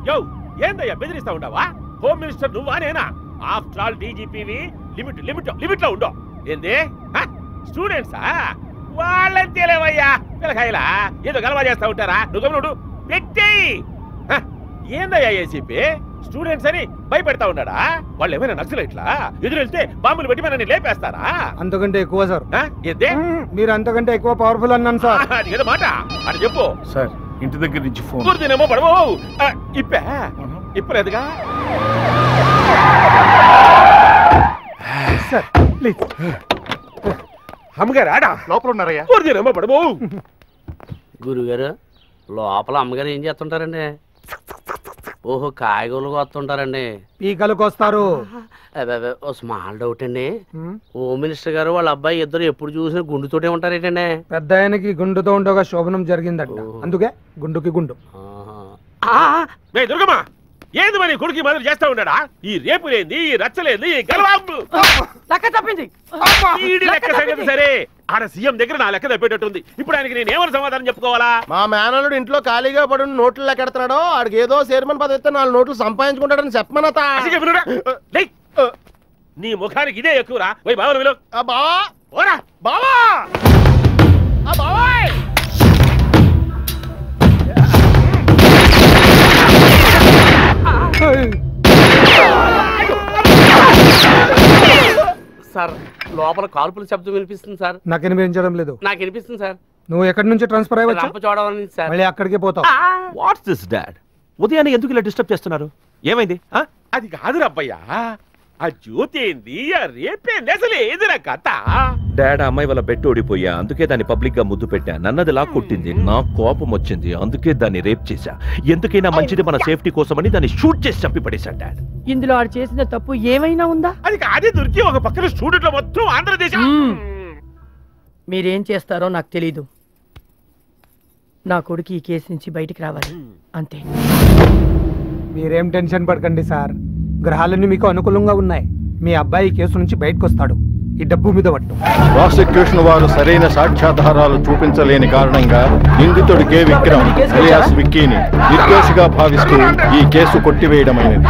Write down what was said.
యో ఏందయ్యా బెదిరిస్తా ఉండవా? హోమ్ మినిస్టర్ నువ్వా నేనా? ఆఫ్టర్ ఆల్ డీజీపీవి లిమిట్ లో ఉండవు ఏంది? స్టూడెంట్సా? వాళ్ళంతేలేవయ్యా పిల్లకాయలా ఏదో గలవా చేస్తా ఉంటారా? నువ్వు పెట్టేయి. ఏందయ్యా ఏసీపీ స్టూడెంట్స్ అని భయపెడతా ఉన్నాడా? వాళ్ళు ఏమైనా నక్సలైట్లా? ఎదురెళ్తే బాంబులు పెట్టి మనల్ని లేపేస్తారా? అంతకంటే ఎక్కువ సార్. ఏందే మీరు అంతకంటే ఎక్కువ పవర్ఫుల్ అన్నాను సార్. ఏదో మాట అని చెప్పు సార్. ఇంటి దగ్గర నుంచి ఫోన్. కూర్చునేమో పడవు ఇప్పలేదుగా సార్ ప్లీజ్. అమ్మగారు ఆడా లోపల ఉన్నారయ్యా. కూర్చునేమో పడవు. గురుగారు లోపల అమ్మగారు ఏం చేస్తుంటారండి? ఓహో కాయగూరలు వస్తుంటారండి. పీకలకు వస్తారు. ఓ స్మాల్ డౌట్ అండి. హోమ్ మినిస్టర్ గారు వాళ్ళ అబ్బాయి ఇద్దరు ఎప్పుడు చూసినా గుండుతోటే ఉంటారేటండి? పెద్ద ఆయనకి గుండుతో ఉండగా శోభనం జరిగిందంట, అందుకే గుండుకి గుండు. దుర్గమ్మ ఏంది మరి కొడుకు మొదలు చేస్తా ఉన్నాడా? ఈ రేపు లేంది, ఈ రచ్చలేంది, ఈ గలవాంబు లెక్క సంగతి సరే. ఆడ సీఎం దగ్గర నా లెక్క తప్పేటట్టుంది. ఇప్పుడు ఆయనకి నేను ఏమని సమాధానం చెప్పుకోవాలా? మా మేనల్లుడు ఇంట్లో ఖాళీగా పడి నోట్లు లెక్కెడతాడో ఆడికి ఏదో చైర్మన్ పదవి ఇస్తే 4 నోట్లు సంపాదించుకుంటాడని చెప్పమనతా. నీ ముఖానికి ఇదే ఎక్కువరా? పోయి బావలు విలు. బావా ఓరా బావా బావాయ్ సార్ లోపల కాల్పుల శబ్దం వినిపిస్తుంది సార్. నాకు వినిపించడం లేదు. నాకు వినిపిస్తుంది సార్. నువ్వు ఎక్కడి నుంచి ట్రాన్స్ఫర్ అయ్యవచ్చు? రంపచోడవరం నుంచి సార్. మళ్ళీ అక్కడికే పోతావు. What's this dad? ఉదయాన్నే ఎందుకు ఇలా డిస్టర్బ్ చేస్తున్నారు? ఏమైంది? అది కాదు రబ్బయ్యా, ఆ జ్యోతి ఏంది, ఆ రేపేంది, అసలు ఏదిరా కథ? డాడ్ అమ్మాయి వల్ల బెట్ ఓడిపోయా, అందుకే దాన్ని పబ్లిక్ గా ముద్దు పెట్టా. నన్నది లా కొట్టింది, నాకు కోపం వచ్చింది, అందుకే దాన్ని రేప్ చేశా. ఎందుకైనా మంచిది మన సేఫ్టీ కోసమని దాన్ని షూట్ చేసి చంపి పడేశా డాడ్. ఇందులో ఆడు చేసిన తప్పు ఏమైనా ఉందా? అది కాదే దొరికి ఒక పక్కన స్టూడెంట్లు మొత్తం ఆంధ్రదేశం. మీరేం చేస్తారో నాకు తెలీదు. నా కొడుకు ఈ కేసు నుంచి బయటికి రావాలి అంతే. మీరేం టెన్షన్ పడకండి సార్, గ్రహాలన్నీ మీకు అనుకూలంగా ఉన్నాయి. మీ అబ్బాయి కేసు నుంచి బయటకు వస్తాడు. ఈ డబ్బు మీద పట్టు. ప్రాసిక్యూషన్ వారు సరైన సాక్ష్యాధారాలు చూపించలేని కారణంగా నిందితుడు కె విక్రమ్ అలియాస్ విక్కీని నిర్దోషిగా భావిస్తూ ఈ కేసు కొట్టివేయడమైనది.